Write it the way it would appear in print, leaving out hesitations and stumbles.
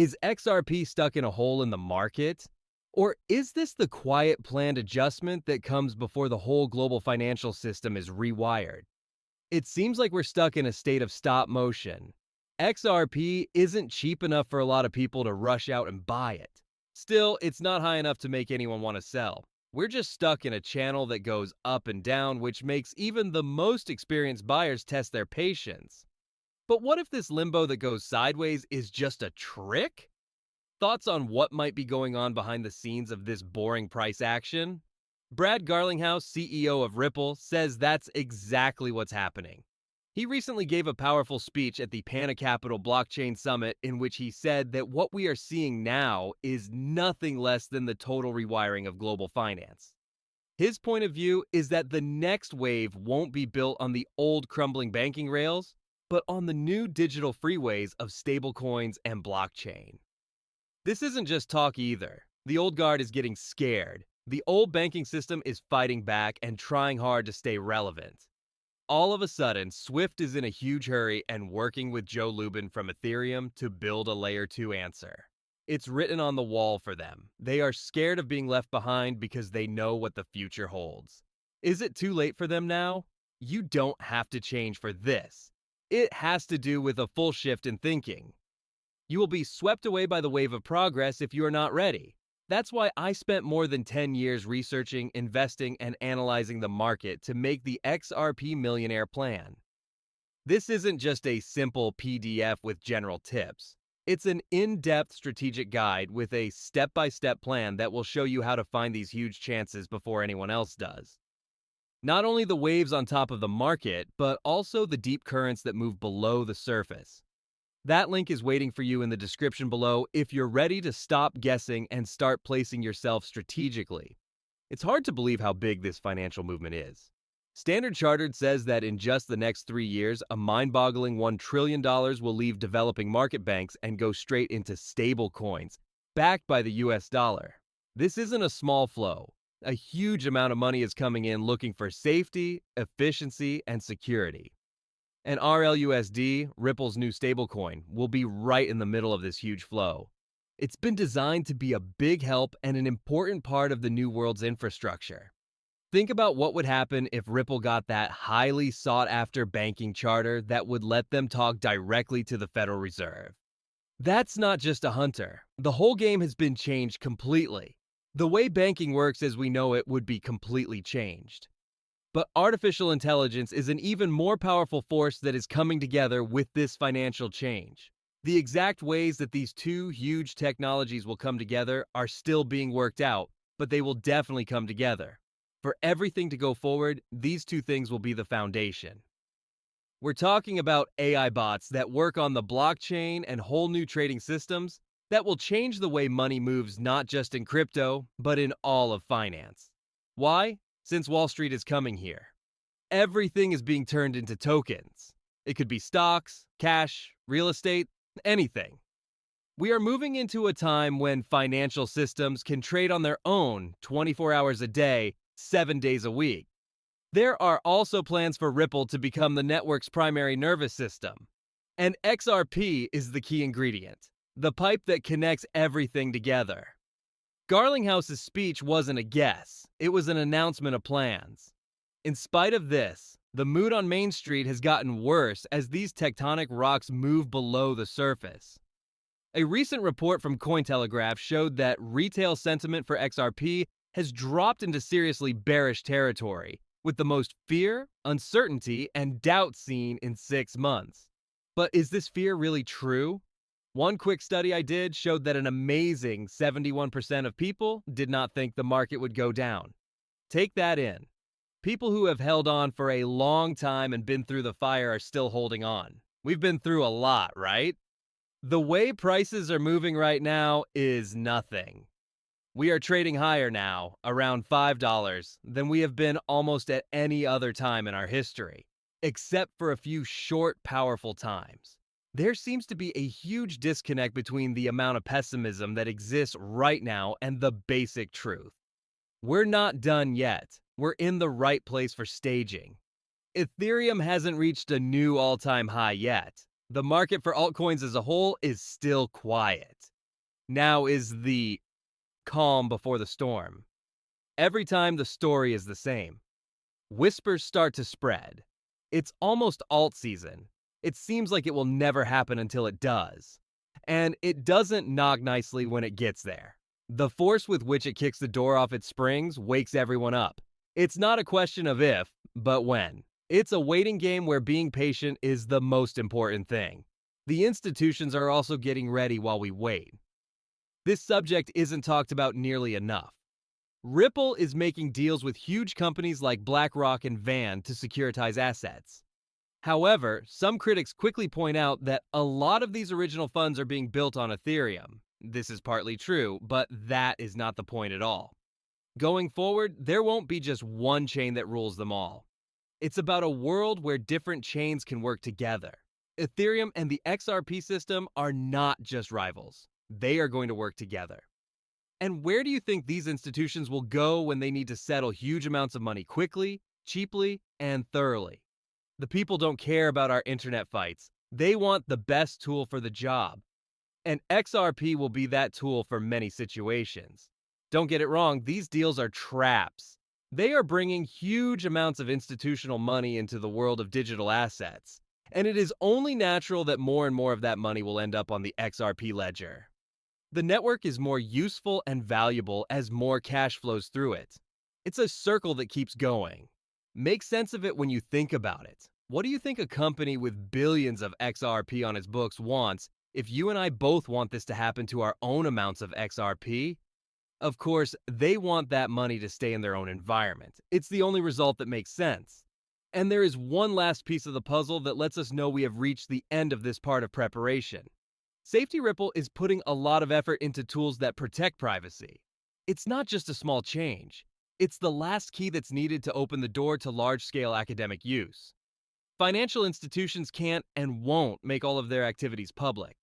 Is XRP stuck in a hole in the market? Or is this the quiet planned adjustment that comes before the whole global financial system is rewired? It seems like we're stuck in a state of stop motion. XRP isn't cheap enough for a lot of people to rush out and buy it. Still, it's not high enough to make anyone want to sell. We're just stuck in a channel that goes up and down, which makes even the most experienced buyers test their patience. But what if this limbo that goes sideways is just a trick? Thoughts on what might be going on behind the scenes of this boring price action? Brad Garlinghouse, CEO of Ripple, says that's exactly what's happening. He recently gave a powerful speech at the Pan-Capital Blockchain Summit in which he said that what we are seeing now is nothing less than the total rewiring of global finance. His point of view is that the next wave won't be built on the old crumbling banking rails, but on the new digital freeways of stablecoins and blockchain. This isn't just talk either. The old guard is getting scared. The old banking system is fighting back and trying hard to stay relevant. All of a sudden, Swift is in a huge hurry and working with Joe Lubin from Ethereum to build a Layer 2 answer. It's written on the wall for them. They are scared of being left behind because they know what the future holds. Is it too late for them now? You don't have to change for this. It has to do with a full shift in thinking. You will be swept away by the wave of progress if you are not ready. That's why I spent more than 10 years researching, investing, and analyzing the market to make the XRP Millionaire Plan. This isn't just a simple PDF with general tips. It's an in-depth strategic guide with a step-by-step plan that will show you how to find these huge chances before anyone else does. Not only the waves on top of the market, but also the deep currents that move below the surface. That link is waiting for you in the description below if you're ready to stop guessing and start placing yourself strategically. It's hard to believe how big this financial movement is. Standard Chartered says that in just the next 3 years, a mind-boggling $1 trillion will leave developing market banks and go straight into stable coins, backed by the US dollar. This isn't a small flow. A huge amount of money is coming in looking for safety, efficiency, and security. And RLUSD, Ripple's new stablecoin, will be right in the middle of this huge flow. It's been designed to be a big help and an important part of the new world's infrastructure. Think about what would happen if Ripple got that highly sought-after banking charter that would let them talk directly to the Federal Reserve. That's not just a hunter. The whole game has been changed completely. The way banking works as we know it would be completely changed. But artificial intelligence is an even more powerful force that is coming together with this financial change. The exact ways that these two huge technologies will come together are still being worked out, but they will definitely come together. For everything to go forward, these two things will be the foundation. We're talking about AI bots that work on the blockchain and whole new trading systems that will change the way money moves not just in crypto, but in all of finance. Why? Since Wall Street is coming here. Everything is being turned into tokens. It could be stocks, cash, real estate, anything. We are moving into a time when financial systems can trade on their own 24 hours a day, 7 days a week. There are also plans for Ripple to become the network's primary nervous system. And XRP is the key ingredient, the pipe that connects everything together. Garlinghouse's speech wasn't a guess, it was an announcement of plans. In spite of this, the mood on Main Street has gotten worse as these tectonic rocks move below the surface. A recent report from Cointelegraph showed that retail sentiment for XRP has dropped into seriously bearish territory, with the most fear, uncertainty, and doubt seen in 6 months. But is this fear really true? One quick study I did showed that an amazing 71% of people did not think the market would go down. Take that in. People who have held on for a long time and been through the fire are still holding on. We've been through a lot, right? The way prices are moving right now is nothing. We are trading higher now, around $5, than we have been almost at any other time in our history, except for a few short, powerful times. There seems to be a huge disconnect between the amount of pessimism that exists right now and the basic truth. We're not done yet. We're in the right place for staging. Ethereum hasn't reached a new all-time high yet. The market for altcoins as a whole is still quiet. Now is the calm before the storm. Every time the story is the same. Whispers start to spread. It's almost alt season. It seems like it will never happen until it does. And it doesn't knock nicely when it gets there. The force with which it kicks the door off its springs wakes everyone up. It's not a question of if, but when. It's a waiting game where being patient is the most important thing. The institutions are also getting ready while we wait. This subject isn't talked about nearly enough. Ripple is making deals with huge companies like BlackRock and Van to securitize assets. However, some critics quickly point out that a lot of these original funds are being built on Ethereum. This is partly true, but that is not the point at all. Going forward, there won't be just one chain that rules them all. It's about a world where different chains can work together. Ethereum and the XRP system are not just rivals. They are going to work together. And where do you think these institutions will go when they need to settle huge amounts of money quickly, cheaply, and thoroughly? The people don't care about our internet fights. They want the best tool for the job. And XRP will be that tool for many situations. Don't get it wrong, these deals are traps. They are bringing huge amounts of institutional money into the world of digital assets. And it is only natural that more and more of that money will end up on the XRP ledger. The network is more useful and valuable as more cash flows through it. It's a circle that keeps going. Make sense of it when you think about it. What do you think a company with billions of XRP on its books wants if you and I both want this to happen to our own amounts of XRP? Of course, they want that money to stay in their own environment. It's the only result that makes sense. And there is one last piece of the puzzle that lets us know we have reached the end of this part of preparation. Safety Ripple is putting a lot of effort into tools that protect privacy. It's not just a small change. It's the last key that's needed to open the door to large-scale academic use. Financial institutions can't and won't make all of their activities public.